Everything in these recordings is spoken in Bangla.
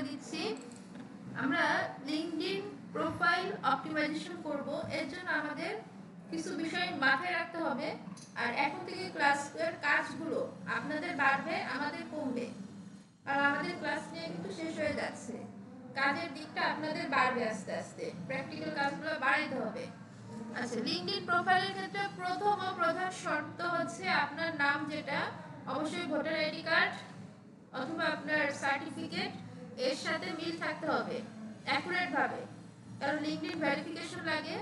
দিচ্ছি আমরা লিঙ্কডইন প্রোফাইল অপটিমাইজেশন করব। এর জন্য আমাদের কিছু বিষয় মাথায় রাখতে হবে। আর এখন থেকে ক্লাসের কাজগুলো আপনাদের বাড়বে, আমাদের কমবে, আর আমাদের ক্লাস নিয়ে কিন্তু শেষ হয়ে যাচ্ছে। কাজের দিকটা আপনাদের বাড়বে আস্তে আস্তে, প্র্যাকটিক্যাল কাজগুলো বাড়াইতে হবে। আচ্ছা, লিঙ্কডইন প্রোফাইলের ক্ষেত্রে প্রথম ও প্রধান শর্ত হচ্ছে আপনার নাম, যেটা অবশ্যই ভোটার আইডি কার্ড অথবা আপনার সার্টিফিকেট এর সাথে মিল থাকতে হবে অ্যাকুরেট ভাবে, কারণ লিঙ্কডইন ভেরিফিকেশন লাগে।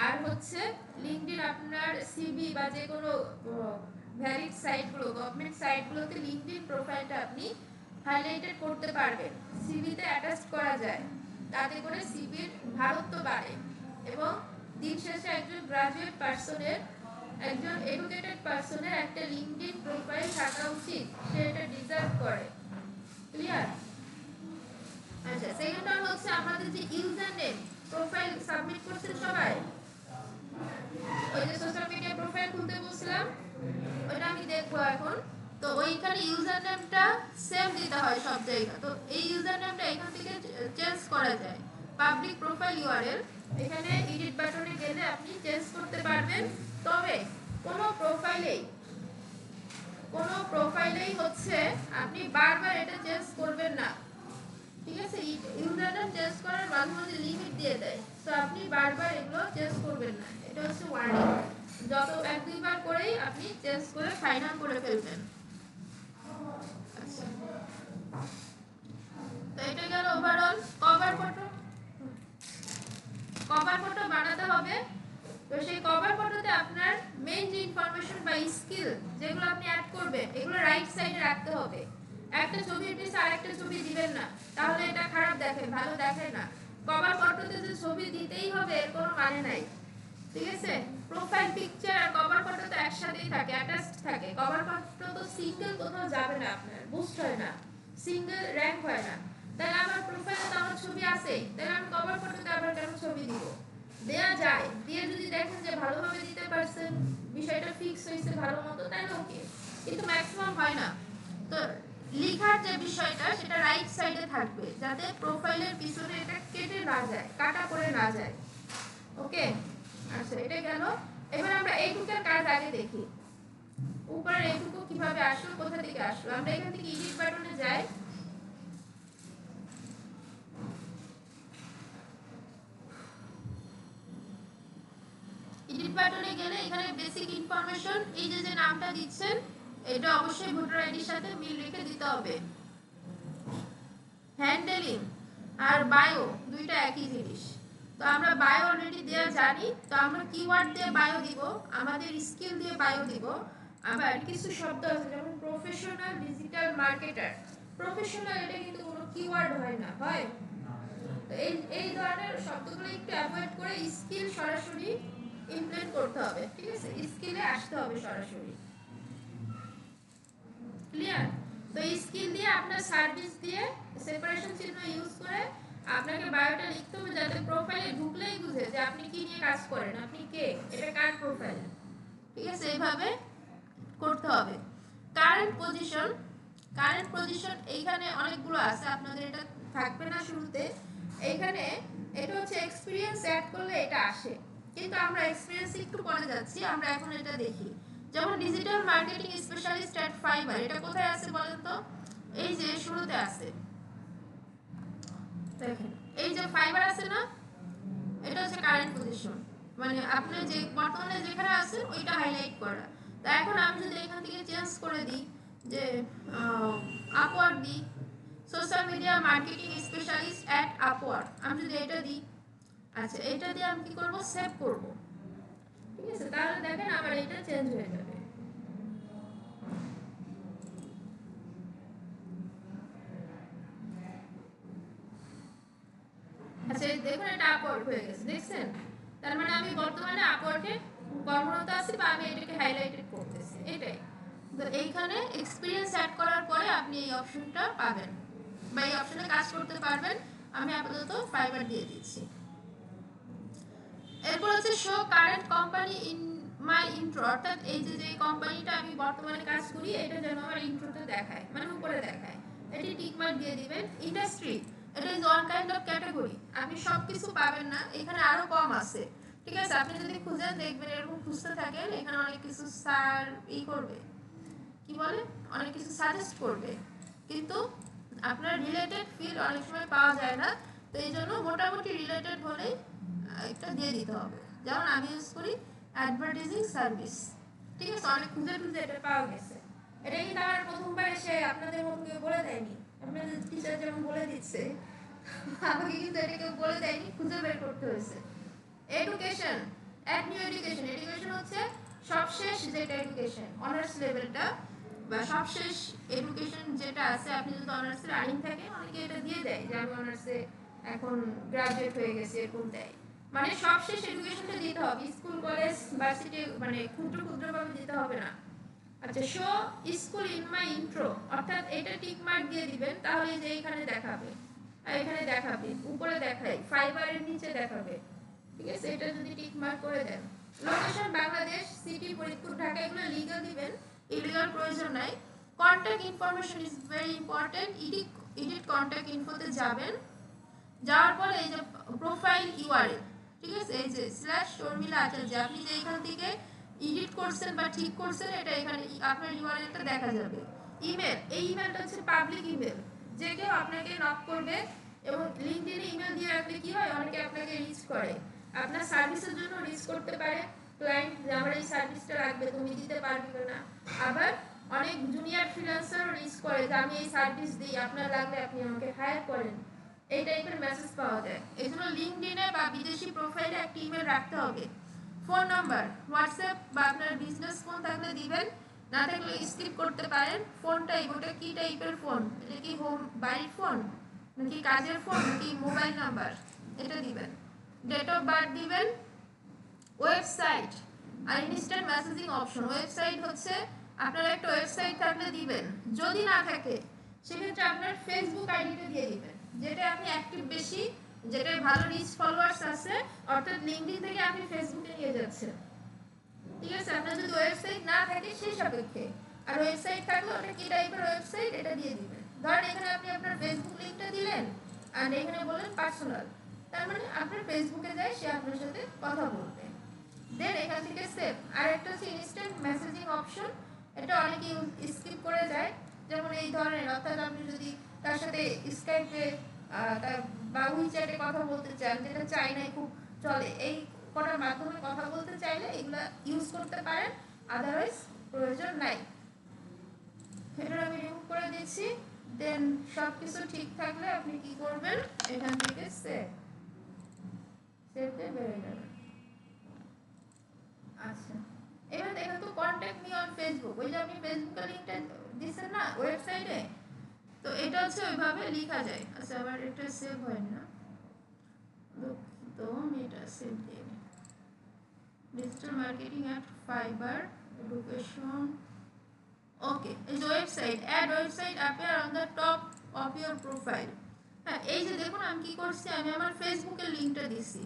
আর হচ্ছে লিঙ্কডইন আপনার সিভি বা যে কোনো ভ্যালিড সাইটগুলো, গভর্নমেন্ট সাইটগুলোতে লিঙ্কডইন প্রোফাইলটা আপনি হাইলাইটেড করতে পারবেন, সিভিতে অ্যাটাচ করা যায়, তাতে করে সিভির ভারত্ব বাড়ে। এবং দিন শেষে একজন গ্রাজুয়েট পার্সনের, একজন এডুকেটেড পার্সনের একটা লিঙ্কডইন প্রোফাইল থাকা উচিত, সে এটা ডিজার্ভ করে। ক্লিয়ার? আচ্ছা, সেকেন্ড ওয়ান হচ্ছে আমাদের যে ইউজার নেম প্রোফাইল সাবমিট করছেন সবাই, ওই যে সোশ্যাল মিডিয়া প্রোফাইল খুলতে বলছিলাম, ওটা আমি দেখবো এখন। তো ওইখানে ইউজার নেমটা সেম দিতে হয় সব জায়গায়। তো এই ইউজার নেমটা এখান থেকে চেঞ্জ করা যায়। পাবলিক প্রোফাইল ইউআরএল, এখানে এডিট বাটনে গেলে আপনি চেঞ্জ করতে পারবেন। তবে কোনো প্রোফাইলেই হচ্ছে আপনি বারবার এটা চেঞ্জ করবেন না, ঠিক আছে? ইউজার নেম চেঞ্জ করার মাঝে মাঝে লিমিট দিয়ে দেয়, তো আপনি বারবার এগুলো চেঞ্জ করবেন না, এটা হচ্ছে ওয়ার্নিং। যত এক দুইবার করেই আপনি চেঞ্জ করে ফাইনাল করে ফেলবেন। আচ্ছা, তো এটা গেল ওভারঅল। কভার ফটো বানাতে হবে। তো সেই কভার ফটোতে আপনার মেইন যে ইনফরমেশন বা স্কিল যেগুলো আপনি অ্যাড করবেন, এগুলো রাইট সাইডে রাখতে হবে। একটা ছবির পিছে আরেকটা ছবি দিবেন না, তাহলে এটা খারাপ দেখে, ভালো দেখে না। কভার ফটোতে যে ছবি দিতেই হবে এর কোনো মানে নাই, ঠিক আছে? প্রোফাইল পিকচার আর কভার ফটো তো একসাথেই থাকে, অ্যাটাচড থাকে। কভার ফটো তো সিঙ্গেল কোথাও যাবে না, আপনার বুস্ট হয় না, সিঙ্গেল র‍্যাঙ্ক হয় না। তাহলে আমার প্রোফাইলে তো আমার ছবি আছে, তাহলে আমি কভার ফটোতে আবার কেন ছবি দিব? দেয়া যায়, দিয়ে যদি দেখেন যে ভালোভাবে দিতে পারছেন, বিষয়টা ফিক্স হয়েছে ভালো মতো, তাহলে ওকে, কিন্তু ম্যাক্সিমাম হয় না। তো লেখার যে বিষয়টা সেটা রাইট সাইডে থাকবে, যাতে প্রোফাইলের পিছনে এটা কেটে না যায়, কাটা করে না যায়। ওকে? আচ্ছা, এটা গেল। এবার আমরা এইটুকের কাজ আগে দেখি। উপরের এইটুকু কিভাবে আসলো, কোথা থেকে আসলো? আমরা এখান থেকে এডিট বাটনে যাই। এডিট বাটনে গেলে এখানে বেসিক ইনফরমেশন, এই যে নামটা দিচ্ছেন এটা অবশ্যই ভোটার আইডির সাথে মিল রেখে দিতে হবে। হ্যান্ডেলিং আর বায়ো দুইটা একই জিনিস। তো আমরা বায়ো অলরেডি দেওয়া জানি, তো আমরা কিওয়ার্ড দিয়ে বায়ো দিব, আমাদের স্কিল দিয়ে বায়ো দিব। আবার কিছু শব্দ আছে যেমন প্রফেশনাল ডিজিটাল মার্কেটার। প্রফেশনাল এটা কিন্তু কোনো কিওয়ার্ড হয় না, হয়? তো এই ধরনের শব্দগুলো একটু অ্যাভয়েড করে স্কিল সরাসরি ইমপ্লিমেন্ট করতে হবে, ঠিক আছে? স্কিলে আসতে হবে সরাসরি। ক্লিয়ার? তো এই স্কিল দিয়ে আপনার সার্ভিস দিয়ে সেপারেশন চিহ্ন ইউজ করে আপনাকে বায়োটা লিখতে হবে, যাতে প্রোফাইলে ঢুকলেই বুঝে যে আপনি কি নিয়ে কাজ করেন, আপনি কে, এটা কার প্রোফাইল, ঠিক আছে? এইভাবে করতে হবে। কারেন্ট পজিশন এইখানে অনেকগুলো আছে, আপনাদের এটা থাকবে না শুরুতে। এইখানে এটা হচ্ছে এক্সপেরিয়েন্স অ্যাড করলে এটা আসে, কিন্তু আমরা এক্সপেরিয়েন্স একটু পরে যাচ্ছি, আমরা এখন এটা দেখি। যেমন digital marketing specialist at fibre, এটা কোথায় আছে বলেন তো? এই যে শুরুতে আছে, দেখেন এই যে ফাইবার আছে না, এটা হচ্ছে কারেন্ট পজিশন, মানে আপনি যে বর্তমানে যেখানে আছেন ওইটা হাইলাইট করা। তো এখন আমি যদি এখান থেকে চেঞ্জ করে দিই যে আপওয়ার্ড দিই, social media marketing specialist at upward, আমি যদি এটা দিই, আচ্ছা এটা দিয়ে আমি কি করব, সেভ করব, ঠিক আছে? তাহলে দেখেন আবার এটা চেঞ্জ হয়ে যাবে। আচ্ছা দেখুন এটা আপওয়ার্ড হয়ে গেছে, দেখছেন? তার মানে আমি বর্তমানে আপওয়ার্ডে কর্মরত আছি বা আমি এটাকে হাইলাইটেড করতেছি, এটাই। তো এইখানে এক্সপেরিয়েন্স অ্যাড করার পরে আপনি এই অপশনটা পাবেন বা এই অপশনে কাজ করতে পারবেন। আমি আপাতত ফাইবার দিয়ে দিচ্ছি। এরপর হচ্ছে show current company in my intro, অর্থাৎ এই যে কোম্পানিটা আমি বর্তমানে কাজ করি এটা যেন আমার ইন্ট্রোতে দেখায়, মানে উপরে দেখায়। এটি টিক মার্ক দিয়ে দিবেন। ইন্ডাস্ট্রি, এটা is one kind of category, আপনি সব কিছু পাবেন না, এখানে আরো কম আছে, ঠিক আছে? আপনি যদি খুঁজেন দেখবেন, এরকম খুঁজতে থাকেন, এখানে অনেক কিছু স্যার করবে, কি বলে, অনেক কিছু সাজেস্ট করবে, কিন্তু আপনার রিলেটেড ফিল্ড অনেক সময় পাওয়া যায় না। তো এই জন্য মোটামুটি রিলেটেড হলেই একটা দিয়ে দিতে হবে। যেমন আমি ইউজ করি অ্যাডভার্টাইজিং সার্ভিস, ঠিক আছে? অনেক খুঁজে খুঁজে এটা পাওয়া গেছে। এটা কিন্তু আমার প্রথমবার এসে আপনাদের মতো কেউ বলে দেয়নি, আপনাদের টিচার যেমন বলে দিচ্ছে, আমাকে কিন্তু এটা কেউ বলে দেয়নি, খুঁজে বের করতে হয়েছে। Education, add new education, education হচ্ছে সবশেষ যেটা এডুকেশন, অনার্স লেভেলটা বা সবশেষ এডুকেশন যেটা আছে। আপনি যদি অনার্সে রানিং থাকে, অনেকে এটা দিয়ে দেয় যে আমি অনার্সে এখন গ্রাজুয়েট হয়ে গেছি, এরকম দেয়। মানে সবশেষ এডুকেশনটা দিতে হবে, স্কুল কলেজ ভার্সিটি মানে ক্ষুদ্র ক্ষুদ্রভাবে দিতে হবে না। আচ্ছা, show school in my intro, অর্থাৎ এটা টিক মার্ক দিয়ে দিবেন, তাহলে যে এখানে দেখাবে, এখানে দেখাবে, উপরে দেখায়, ফাইবারের নিচে দেখাবে, ঠিক আছে? এটা যদি টিক মার্ক করে দেন। লোকেশন বাংলাদেশ, সিটি ফরিদপুর, ঢাকা, এগুলো লিগ্যাল দিবেন, ইলিগাল প্রয়োজন নাই। Contact information is very important. Edit contact ইনফোতে যাবেন, যাওয়ার পরে এই যে প্রোফাইল ইউআরএল, ঠিক আছে? এই যে /শর্মিলা আচার্য, আপনি যে এখান থেকে এডিট করছেন বা ঠিক করছেন, এটা এখানে আপনার ইউআরএলটা দেখা যাবে। ইমেল, এই ইমেলটা হচ্ছে পাবলিক ইমেল, যে কেউ আপনাকে নক করবে, এবং লিঙ্কডইনে ইমেল দিয়ে রাখলে কি হয়, অনেকে আপনাকে রিচ করে, আপনার সার্ভিসের জন্য রিচ করতে পারে ক্লায়েন্ট, যে আমার এই সার্ভিসটা লাগবে, তুমি দিতে পারবে না। আবার অনেক জুনিয়র ফ্রিল্যান্সারও রিচ করে যে আমি এই সার্ভিস দিই, আপনার লাগলে আপনি আমাকে হায়ার করেন, এই টাইপের মেসেজ পাওয়া যায়। এই জন্য লিঙ্কডইনে বা বিদেশি প্রোফাইলে একটা ইমেল রাখতে হবে। ফোন নাম্বার, হোয়াটসঅ্যাপ বা আপনার বিজনেস ফোন থাকলে দিবেন, না থাকলে স্কিপ করতে পারেন। ফোনটা ওটা কি টাইপের ফোন, এটা কি হোম বাড়ির ফোন নাকি কাজের ফোন নাকি মোবাইল নাম্বার, এটা দিবেন। ডেট অফ বার্থ দিবেন। ওয়েবসাইট আর ইনস্ট্যান্ট মেসেজিং অপশন, ওয়েবসাইট হচ্ছে আপনার একটা ওয়েবসাইট থাকলে দিবেন, যদি না থাকে সেক্ষেত্রে আপনার ফেসবুক আইডিটা দিয়ে দিবেন, যেটা আপনি অ্যাক্টিভ বেশি, যেটা ভালো রিচ ফলোয়ার্স আছে, অর্থাৎ লিঙ্কডইন থেকে আপনি ফেসবুকে নিয়ে যাচ্ছেন, ঠিক আছে? আপনার যদি ওয়েবসাইট না থাকে সেই সাপেক্ষে, আর ওয়েবসাইট থাকলে ওটা কি টাইপের ওয়েবসাইট, এটা দিয়ে দিবেন। ধরেন এখানে আপনি আপনার ফেসবুক লিঙ্কটা দিলেন, আর এখানে বললেন পার্সোনাল, তার মানে আপনার ফেসবুকে যায়, সে আপনার সাথে কথা বলবে। দেন এখান থেকে সেভ। আর একটা হচ্ছে ইনস্ট্যান্ট মেসেজিং অপশন, এটা অনেকে স্কিপ করে যায়। যেমন এই ধরনের, অর্থাৎ আপনি যদি তার সাথে স্কাইপে বা উইচ্যাটে কথা বলতে চান, যেটা চাইনায় খুব চলে, এই কটার মাধ্যমে কথা বলতে চাইলে এগুলা ইউজ করতে পারেন, আদারওয়াইজ প্রয়োজন নাই। এটা আমি রিমুভ করে দিচ্ছি। দেন সব কিছু ঠিক থাকলে আপনি কি করবেন, এখান থেকে সেভ বেরিয়ে যাবেন। আচ্ছা, এবার দেখেন তো কন্ট্যাক্ট মি অন ফেসবুক, ওই যে আপনি ফেসবুকের লিংকটা দিছেন না ওয়েবসাইটে, তো এটা হচ্ছে ওইভাবে লেখা যায়। আচ্ছা, আবার এটা সেভ হয় না, দুঃখিত, আমি এটা সেভ দিই। Digital marketing at fiber education, okay. এই যে website, add website appear on the top of your profile. হ্যাঁ, এই যে দেখুন আমি কি করছি, আমি আমার ফেসবুকের লিংকটা দিছি,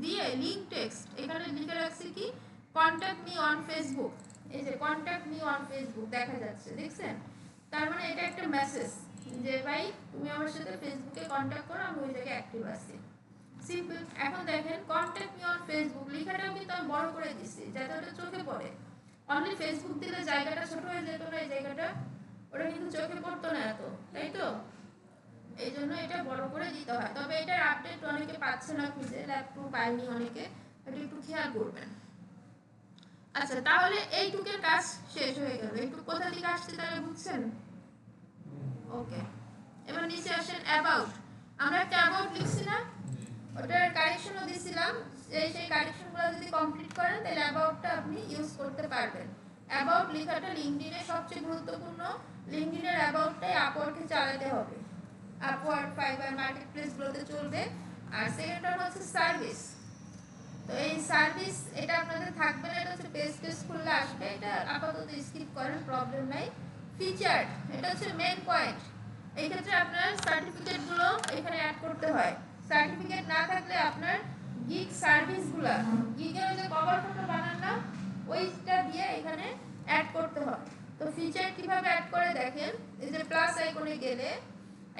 দিয়ে লিংক টেক্সট এখানে লিখে রাখছি কি, কন্ট্যাক্ট মি অন ফেসবুক। এই যে কন্ট্যাক্ট মি অন ফেসবুক দেখা যাচ্ছে, দেখছেন? তার মানে এটা একটা মেসেজ যে ভাই তুমি আমার সাথে ফেসবুকে কন্ট্যাক্ট করো, আমি ওই জায়গায় অ্যাক্টিভ আছি, সিম্পল। এখন দেখেন কন্ট্যাক্ট মি অন ফেসবুক লেখাটাও কিন্তু আমি বড় করে দিছি, যাতে ওটা চোখে পড়ে। অনলি ফেসবুক দিলে জায়গাটা ছোট হয়ে যেত না, এই জায়গাটা ওটা কিন্তু চোখে পড়তো না এত, তাই তো? এই জন্য এটা বড় করে দিতে হয়। তবে এটার আপডেট অনেকে পাচ্ছে না খুঁজে, একটু পায়নি অনেকে, এটা একটু খেয়াল করবেন। আচ্ছা, তাহলে এইটুকের কাজ শেষ হয়ে গেল। একটু কোথা থেকে আসছে তাহলে বুঝছেন? ওকে, এবার নিচে আসেন অ্যাবাউট। আমরা একটা অ্যাবাউট লিখছি না, ওটার কারেকশনও দিয়েছিলাম, সেই কারেকশনগুলো যদি কমপ্লিট করেন তাহলে অ্যাবাউটটা আপনি ইউজ করতে পারবেন। অ্যাবাউট লেখাটা লিঙ্কডইনে সবচেয়ে গুরুত্বপূর্ণ। লিঙ্কডইনের অ্যাবাউটটাই আপওয়ার্ডকে চালাতে হবে, আপওয়ার্ড, ফাইবার, মার্কেটপ্লেসগুলোতে চলবে। আর সেকেন্ডটা হচ্ছে সার্ভিস। তো এই সার্ভিস এটা আপনাদের থাকবে না, এটা হচ্ছে পেজ খুললে আসবে, এটা আপাতত স্কিপ করেন, প্রবলেম নাই। ফিচার, এটা হচ্ছে মেন পয়েন্ট। এই ক্ষেত্রে আপনার সার্টিফিকেটগুলো এখানে অ্যাড করতে হয়। সার্টিফিকেট না থাকলে আপনার গিগ সার্ভিসগুলো, গিগের যে কভার ফটো বানান না, ওইটা দিয়ে এখানে অ্যাড করতে হয়। তো ফিচার কিভাবে অ্যাড করে দেখেন, এই যে প্লাস আইকনে গেলে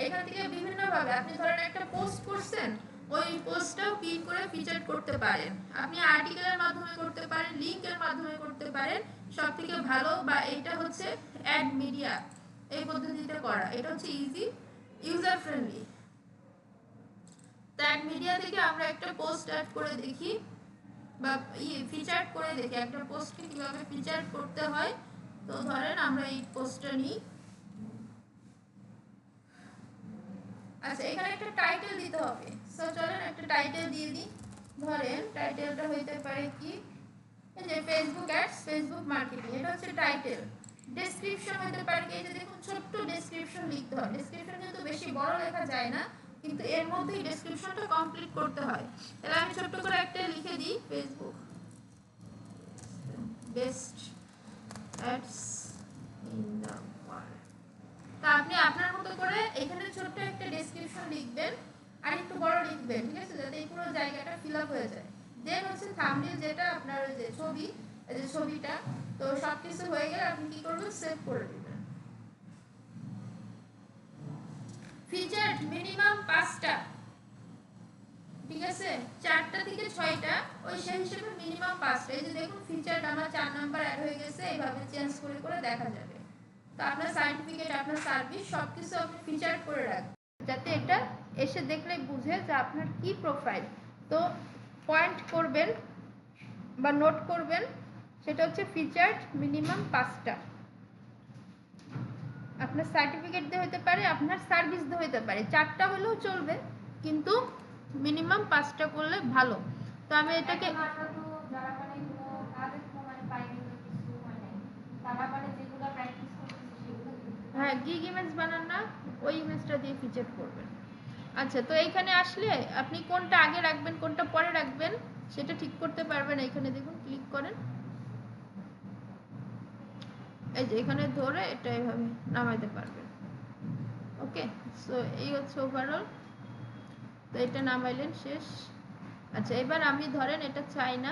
এখান থেকে বিভিন্ন ভাবে আপনি ধরেন একটা পোস্ট করছেন, ওই পোস্টটাও পিন করে ফিচার করতে পারেন। আপনি আর্টিকেলের মাধ্যমে করতে পারেন, লিংকের মাধ্যমে করতে পারেন। সবথেকে ভালো বা এটা হচ্ছে অ্যাড মিডিয়া, এই পদ্ধতিতে করা, এটা হচ্ছে easy, user friendly. Add media থেকে আমরা একটা পোস্ট অ্যাড করে দেখি বা ফিচার করে দেখি একটা পোস্টকে কিভাবে ফিচার করতে হয়। তো ধরেন আমরা এই পোস্টটা নিই। আচ্ছা, এখানে একটা টাইটেল দিতে হবে। সো চলেন একটা টাইটেল দিয়ে দিই। ধরেন টাইটেলটা হইতে পারে কি, এই যে ফেসবুক অ্যাডস, ফেসবুক মার্কেটিং, এটা হচ্ছে টাইটেল। ডেসক্রিপশন হতে পারে কি, এই যে দেখুন ছোট্ট ডেসক্রিপশন লিখতে হয়। ডেসক্রিপশন কিন্তু বেশি বড় লেখা যায় না, কিন্তু এর মধ্যেই ডেসক্রিপশনটা কমপ্লিট করতে হয়। তাহলে আমি ছোট্ট করে একটা লিখে দিই, Facebook best ads in the world. তো আপনি আপনার মতো করে এখানে ছোট্ট একটা ডেসক্রিপশন লিখবেন, আর একটু বড় লিখবেন, ঠিক আছে, যাতে এই পুরো জায়গাটা ফিল আপ হয়ে যায়। দেন হচ্ছে থাম্বনেল, যেটা আপনার ওই যে ছবি, এই যে ছবিটা, তো সবকিছু হয়ে গেলে আপনি কি করবেন, সেভ করে দিবেন। ফিচার্ড মিনিমাম 5টা, ঠিক আছে, 4টা থেকে 6টা, ওই সেই হিসেবে মিনিমাম 5টা। এই যে দেখুন ফিচার্ড আমার 4 নাম্বার অ্যাড হয়ে গেছে, এইভাবে চেঞ্জ করে করে দেখা যাবে। তো আপনার সার্টিফিকেট, আপনার সার্ভিস সবকিছু আপনি ফিচার করে রাখবেন, যাতে এটা এসে দেখলেই বুঝে যে আপনার কি প্রোফাইল। তো পয়েন্ট করবেন বা নোট করবেন, সেটা হচ্ছে ফিচার্ড মিনিমাম 5টা। আপনার সার্টিফিকেট দিয়ে হতে পারে, আপনার সার্ভিস দিয়ে হতে পারে, 4টা হলেও চলবে, কিন্তু মিনিমাম 5টা করলে ভালো। তো আমি এটাকে যারা মানে কোনো কাজের মানে পাইনি কিছু মানে তারা মানে যেগুলো প্র্যাকটিস করতেছে সেগুলো, হ্যাঁ, গিগ ইমেজ বানান না, ওই ইমেজটা দিয়ে ফিচার করবেন। আচ্ছা, তো এইখানে আসলে আপনি কোনটা আগে রাখবেন কোনটা পরে রাখবেন সেটা ঠিক করতে পারবেন। এখানে দেখুন, ক্লিক করেন, এই যে এখানে ধরে এটা এইভাবে নামাইতে পারবেন। ওকে, সো এই হচ্ছে ওভারঅল। তো এটা নামাইলেন, শেষ। আচ্ছা, এবার আমি ধরেন এটা চাই না,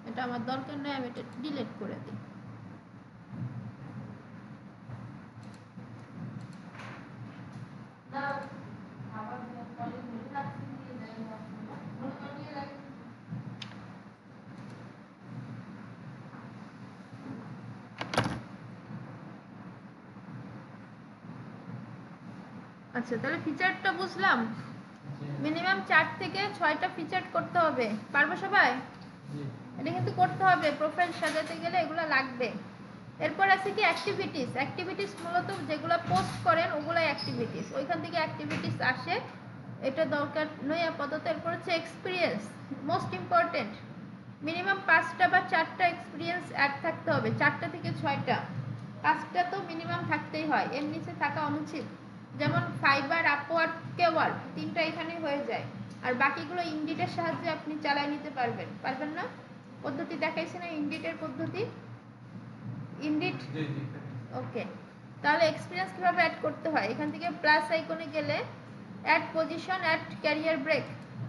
এটা আমার দরকার নেই, আমি এটা ডিলিট করে দিই। আচ্ছা, তাহলে ফিচারটা বুঝলাম, মিনিমাম 4 থেকে 6টা ফিচার করতে হবে। পারবো সবাই? এটা কিন্তু করতে হবে, প্রোফাইল সাজাতে গেলে এগুলো লাগবে। এরপর আছে কি অ্যাক্টিভিটিস। অ্যাক্টিভিটিস মূলত যেগুলো পোস্ট করেন ওগুলাই অ্যাক্টিভিটিস, ওইখান থেকে অ্যাক্টিভিটিস আসে, এটা দরকার নয় আপাতত। এরপর হচ্ছে এক্সপিরিয়েন্স, মোস্ট ইম্পর্টেন্ট। মিনিমাম 5টা বা 4টা এক্সপিরিয়েন্স অ্যাড থাকতে হবে, 4টা থেকে 6টা, 5টা তো মিনিমাম থাকতেই হয়, এর নিচে থাকা অনুচিত। যেমন ফাইবার, আপওয়ার্ক, কেওয়ার্ক, 3টা এখানে হয়ে যায়, আর বাকিগুলো ইনডিটের সাহায্যে আপনি চালাই নিতে পারবেন। পারবেন না? পদ্ধতি দেখাইছি না, ইনডিটের পদ্ধতি, ইনডিট। ওকে, তাহলে এক্সপিরিয়েন্স কিভাবে অ্যাড করতে হয়, এখান থেকে প্লাস আইকনে গেলে add position, add career break,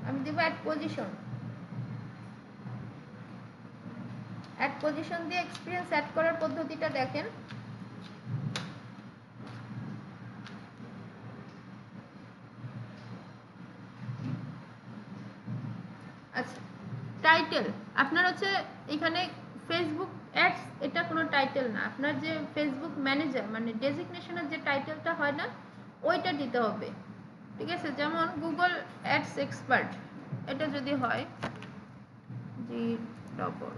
আমি দেবো অ্যাড পজিশন। অ্যাড পজিশন দিয়ে এক্সপিরিয়েন্স অ্যাড করার পদ্ধতিটা দেখেন। আচ্ছা, টাইটেল আপনার হচ্ছে এখানে ফেসবুক অ্যাডস, এটা কোনো টাইটেল না, আপনার যে ফেসবুক ম্যানেজার মানে ডেজিগনেশনের যে টাইটেলটা হয় না, ওইটা দিতে হবে, ঠিক আছে। যেমন গুগল অ্যাডস এক্সপার্ট, এটা যদি হয় জি ডবল,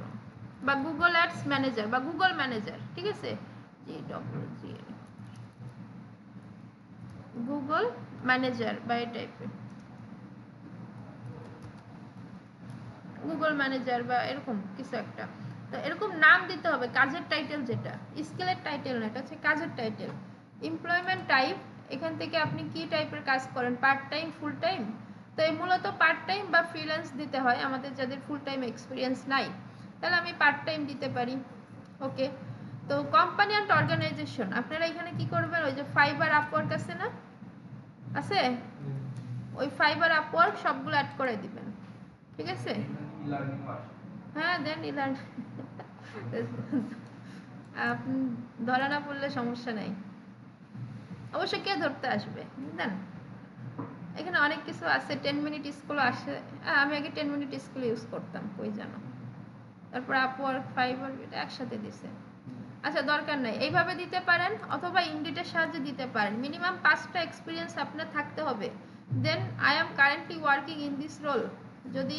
বা গুগল অ্যাডস ম্যানেজার বা গুগল ম্যানেজার, ঠিক আছে, G double G, Google manager বা এই টাইপের, গুগল ম্যানেজার বা এরকম কিছু একটা। তো এরকম নাম দিতে হবে, কাজের টাইটেল, যেটা স্কিলের টাইটেল না, এটা হচ্ছে কাজের টাইটেল। এমপ্লয়মেন্ট টাইপ, এখান থেকে আপনি কি টাইপের কাজ করেন, পার্ট টাইম, ফুল টাইম। তো এই মূলত পার্ট টাইম বা ফ্রিল্যান্স দিতে হয় আমাদের যাদের ফুল টাইম এক্সপিরিয়েন্স নাই, তাহলে আমি পার্ট টাইম দিতে পারি। ওকে, তো কোম্পানি অ্যান্ড অর্গানাইজেশন, আপনারা এখানে কি করবেন, ওই যে ফাইবার, আপওয়ার্ক আছে না, আছে, ওই ফাইবার, আপওয়ার্ক সবগুলো অ্যাড করে দিবেন, ঠিক আছে। হ্যাঁ, দেন ইলার্ন, আপনি ধরা না পড়লে সমস্যা নাই, অবশ্য কে ধরতে আসবে বুঝলেন। এখানে অনেক কিছু আছে, 10 মিনিট স্কুল আসে, আমি আগে 10 মিনিট স্কুল ইউজ করতাম কই জানো, তারপর আপওয়ার্ক ফাইবার এটা একসাথে দিছে। আচ্ছা দরকার নাই, এইভাবে দিতে পারেন অথবা ইনডিটের সাহায্যে দিতে পারেন। মিনিমাম 5টা এক্সপিরিয়েন্স আপনার থাকতে হবে। Then I am currently working in this role, যদি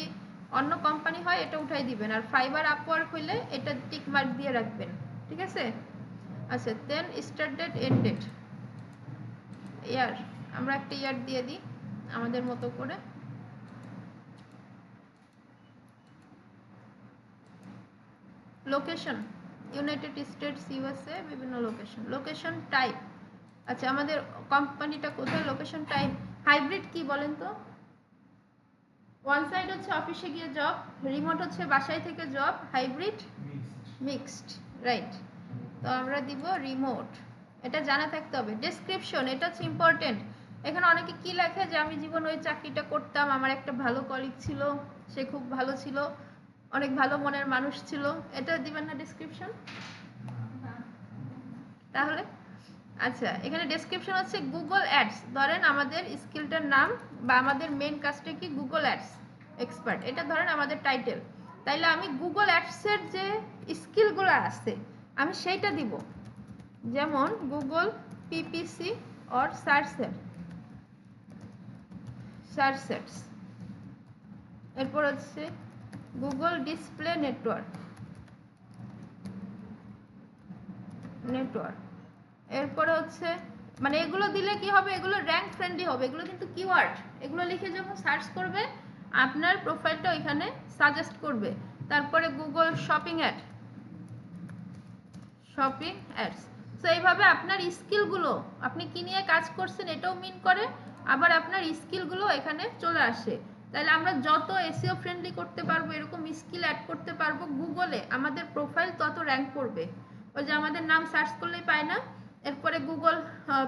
অন্য কোম্পানি হয় এটা উঠাই দিবেন, আর ফাইবার আপওয়ার্ক হইলে এটা টিক মার্ক দিয়ে রাখবেন, ঠিক আছে। আচ্ছা then start date end date, year আমরা একটা ইয়ার দিয়ে দিই আমাদের মতো করে। লোকেশন ইউনাইটেড স্টেটস, ইউএসএ, বিভিন্ন লোকেশন। লোকেশন টাইপ, আচ্ছা আমাদের কোম্পানিটা কোথায়, লোকেশন টাইপ হাইব্রিড কি বলেন তো। ওয়ান সাইড হচ্ছে অফিসে গিয়ে জব, রিমোট হচ্ছে বাসায় থেকে জব, হাইব্রিড মিক্সড, রাইট। তো আমরা দিব রিমোট, এটা জানা থাকতে হবে। ডেসক্রিপশন এটা হচ্ছে ইম্পর্টেন্ট। এখানে অনেকে কি লেখে যে আমি জীবন ওই চাকরিটা করতাম, আমার একটা ভালো কলিগ ছিল, সে খুব ভালো ছিল, অনেক ভালো মনের মানুষ ছিল, এটা দিবেন না ডেসক্রিপশন তাহলে। আচ্ছা এখানে ডেসক্রিপশন হচ্ছে গুগল অ্যাডস, ধরেন আমাদের স্কিলটার নাম বা আমাদের মেন কাজটা কি গুগল অ্যাডস এক্সপার্ট, এটা ধরেন আমাদের টাইটেল। তাইলে আমি গুগল অ্যাডসের যে স্কিলগুলো আছে আমি সেইটা দিব, যেমন গুগল পিপিসি অর সার্চেটস, এরপর হচ্ছে গুগল ডিসপ্লে নেটওয়ার্ক, এরপরে হচ্ছে মানে এগুলো দিলে কি হবে, এগুলো র্যাঙ্ক ফ্রেন্ডলি হবে, এগুলো কিন্তু কিওয়ার্ড, এগুলো লিখে যখন সার্চ করবে আপনার প্রোফাইলটা ওইখানে সাজেস্ট করবে। তারপরে গুগল শপিং অ্যাডস। সো এইভাবে আপনার স্কিলগুলো আপনি কি নিয়ে কাজ করছেন এটাও মিন করে, আবার আপনার স্কিলগুলো এখানে চলে আসে। তাহলে আমরা যত এসইও ফ্রেন্ডলি করতে পারবো, এরকম স্কিল অ্যাড করতে পারবো গুগলে, আমাদের প্রোফাইল তত র্যাঙ্ক করবে। ওই যে আমাদের নাম সার্চ করলেই পায় না, এরপরে গুগল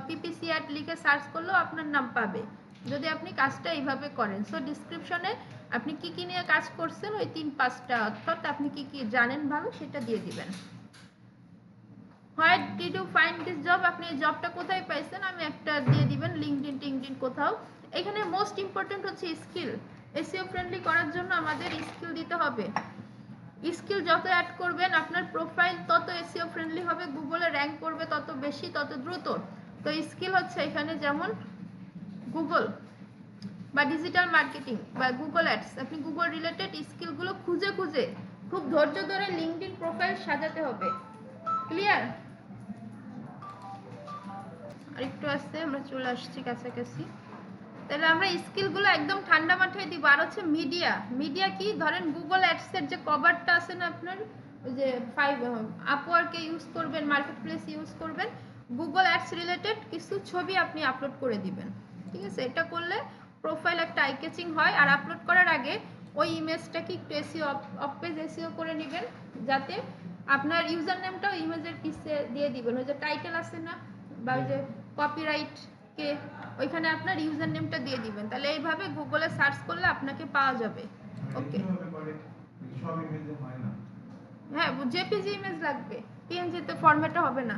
পিপিসি অ্যাড লিখে সার্চ করলেও আপনার নাম পাবে, যদি আপনি কাজটা এইভাবে করেন। সো ডিসক্রিপশনে আপনি কি কি নিয়ে কাজ করছেন ওই 3-5টা, অর্থাৎ আপনি কি কি জানেন ভালো সেটা দিয়ে দিবেন। What did you find this job, আপনি এই জবটা কোথায় পাইছেন, আমি একটা দিয়ে দিবেন লিঙ্কডইন টিঙ্কডইন কোথাও। এখানে মোস্ট ইম্পর্টেন্ট হচ্ছে স্কিল, এসইও ফ্রেন্ডলি করার জন্য আমাদের স্কিল দিতে হবে। স্কিল যত অ্যাড করবেন আপনার প্রোফাইল তত এসইও ফ্রেন্ডলি হবে, গুগলে র্যাঙ্ক করবে তত বেশি তত দ্রুত। তো স্কিল হচ্ছে এখানে যেমন গুগল বা ডিজিটাল মার্কেটিং বা গুগল অ্যাডস, আপনি গুগল রিলেটেড স্কিলগুলো খুঁজে খুঁজে খুব ধৈর্য ধরে লিঙ্কডইন প্রোফাইল সাজাতে হবে। ক্লিয়ার? আরেকটু আসতে আমরা চলে আসছি কাছাকাছি। তাহলে আমরা স্কিলগুলো একদম ঠান্ডা মাথায় দিব। আর হচ্ছে মিডিয়া কি, ধরেন গুগল অ্যাডসের যে কভারটা আছে না আপনার, ওই যে আপওয়ার্কে ইউজ করবেন, মার্কেট প্লেস ইউজ করবেন, গুগল অ্যাডস রিলেটেড কিছু ছবি আপনি আপলোড করে দিবেন, ঠিক আছে। এটা করলে প্রোফাইল একটা আই ক্যাচিং হয়। আর আপলোড করার আগে ওই ইমেজটাকে একটু এসইও অফ পেজ এসইও করে নেবেন, যাতে আপনার ইউজার নেমটাও ইমেজের পিছে দিয়ে দিবেন, ওই যে টাইটেল আছে না বা ওই যে কপিরাইট কে, ওইখানে আপনার ইউজার নেমটা দিয়ে দিবেন, তাহলে এইভাবে গুগলে সার্চ করলে আপনাকে পাওয়া যাবে। ওকে, হ্যাঁ জেপিজি ইমেজ লাগবে, পিএনজি তে ফরম্যাটে হবে না,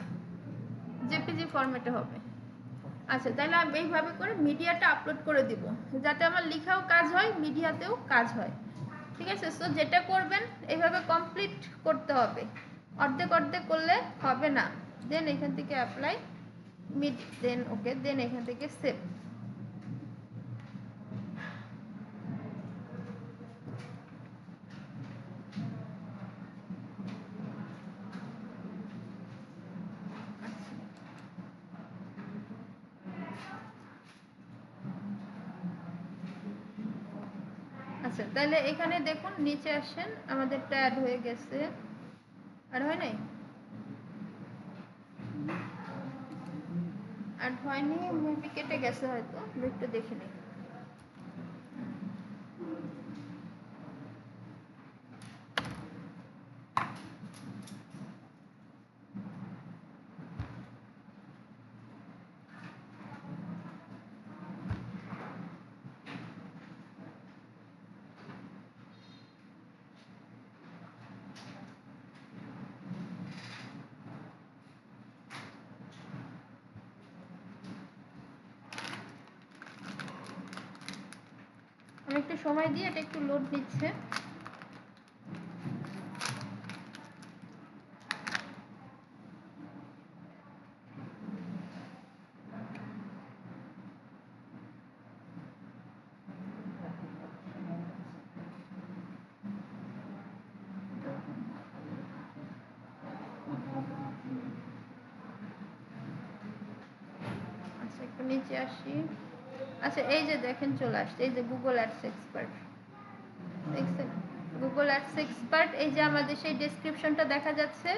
জেপিজি ফরম্যাটে হবে। আচ্ছা তাহলে আমি এইভাবে করে মিডিয়াটা আপলোড করে দিব, যাতে আমার লেখাও কাজ হয় মিডিয়াতেও কাজ হয়, ঠিক আছে। সো যেটা করবেন এইভাবে কমপ্লিট করতে হবে, অর্ধেক অর্ধেক করলে হবে না। দেন এখান থেকে অ্যাপ্লাই মিড, দেন ওকে, দেন এখান থেকে সেভ। আচ্ছা তাহলে এখানে দেখুন নিচে আসেন, আমাদেরটা অ্যাড হয়ে গেছে, অ্যাড হয় নাই, অ্যাড হয়নি, মেবি কেটে গেছে হয়তো, একটু দেখে নিই। আমি একটু সময় দিয়ে এটা একটু লোড নিচ্ছে। আচ্ছা একটু নিচে আসি। আচ্ছা এই যে দেখেন চলে আসছে, এই যে গুগল অ্যাডস এক্সপার্ট, দেখছেন গুগল অ্যাডস এক্সপার্ট। এই যে আমাদের সেই ডেসক্রিপশনটা দেখা যাচ্ছে,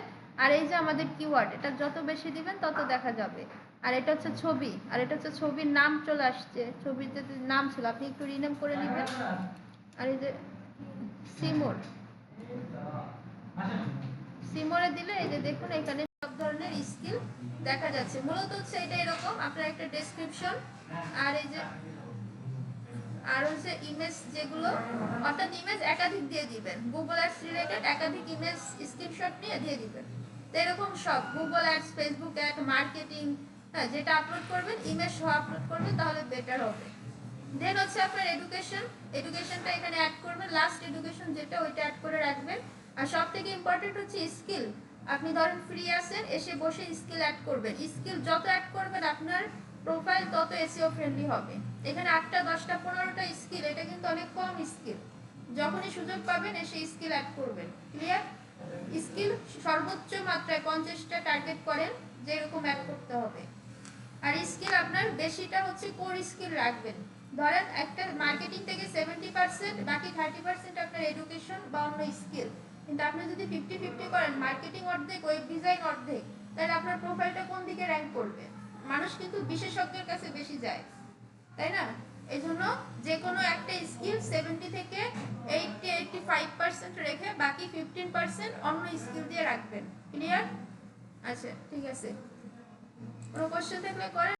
আর এই যে আমাদের কিওয়ার্ড, এটা যত বেশি দিবেন তত দেখা যাবে। আর এটা হচ্ছে ছবি, আর এটা হচ্ছে ছবির নাম চলে আসছে, ছবিতে নাম ছিল, আপনি একটু রিনেম করে নেবেন। আর এই যে সিমোর, সিমোরে দিলে এই যে দেখুন এখানে সব ধরনের স্কিল দেখা যাচ্ছে। মূলত হচ্ছে এটা এরকম, আপনার একটা ডেসক্রিপশন আর এই যে আর হচ্ছে ইমেজ, যেগুলো অর্থাৎ ইমেজ একাধিক দিয়ে দিবেন, গুগল অ্যাডস রিলেটেড একাধিক ইমেজ স্ক্রিনশট নিয়ে দিয়ে দিবেন। তো এরকম সব Google ads, Facebook ad, marketing, হ্যাঁ যেটা আপলোড করবেন ইমেজ সহ আপলোড করবেন, তাহলে বেটার হবে। দেন হচ্ছে আপনার এডুকেশন, এডুকেশনটা এখানে অ্যাড করবেন, লাস্ট এডুকেশন যেটা ওইটা অ্যাড করে রাখবেন। আর সব থেকে ইম্পর্টেন্ট হচ্ছে স্কিল। আপনি ধরেন ফ্রি আছেন, এসে বসে স্কিল অ্যাড করবেন। স্কিল যত অ্যাড করবেন আপনার প্রোফাইল তত এসইও ফ্রেন্ডলি হবে। এখানে 8টা 10টা 15টা স্কিল, এটা কিন্তু অনেক কম স্কিল। যখনই সুযোগ পাবেন এসে স্কিল অ্যাড করবেন। ক্লিয়ার? স্কিল সর্বোচ্চ মাত্রায় 50টা টার্গেট করেন যে এরকম অ্যাড করতে হবে। আর স্কিল আপনার বেশিটা হচ্ছে কোর স্কিল রাখবেন। ধরেন একটা মার্কেটিং থেকে 70%, বাকি 30% আপনার এডুকেশন বা অন্য স্কিল। কিন্তু আপনি যদি 50-50 করেন, মার্কেটিং অর্ধেক, ওয়েব ডিজাইন অর্ধেক, তাহলে আপনার প্রোফাইলটা কোন দিকে র্যাঙ্ক করবে? মানুষ কিন্তু বিশেষজ্ঞের কাছে বেশি যায়, তাই না? এই জন্য যে কোনো একটা স্কিল 70 থেকে 80-85% রেখে বাকি 15% অন্য স্কিল দিয়ে রাখবেন। ক্লিয়ার? আচ্ছা ঠিক আছে, কোনো কোশ্চেন থাকলে করেন।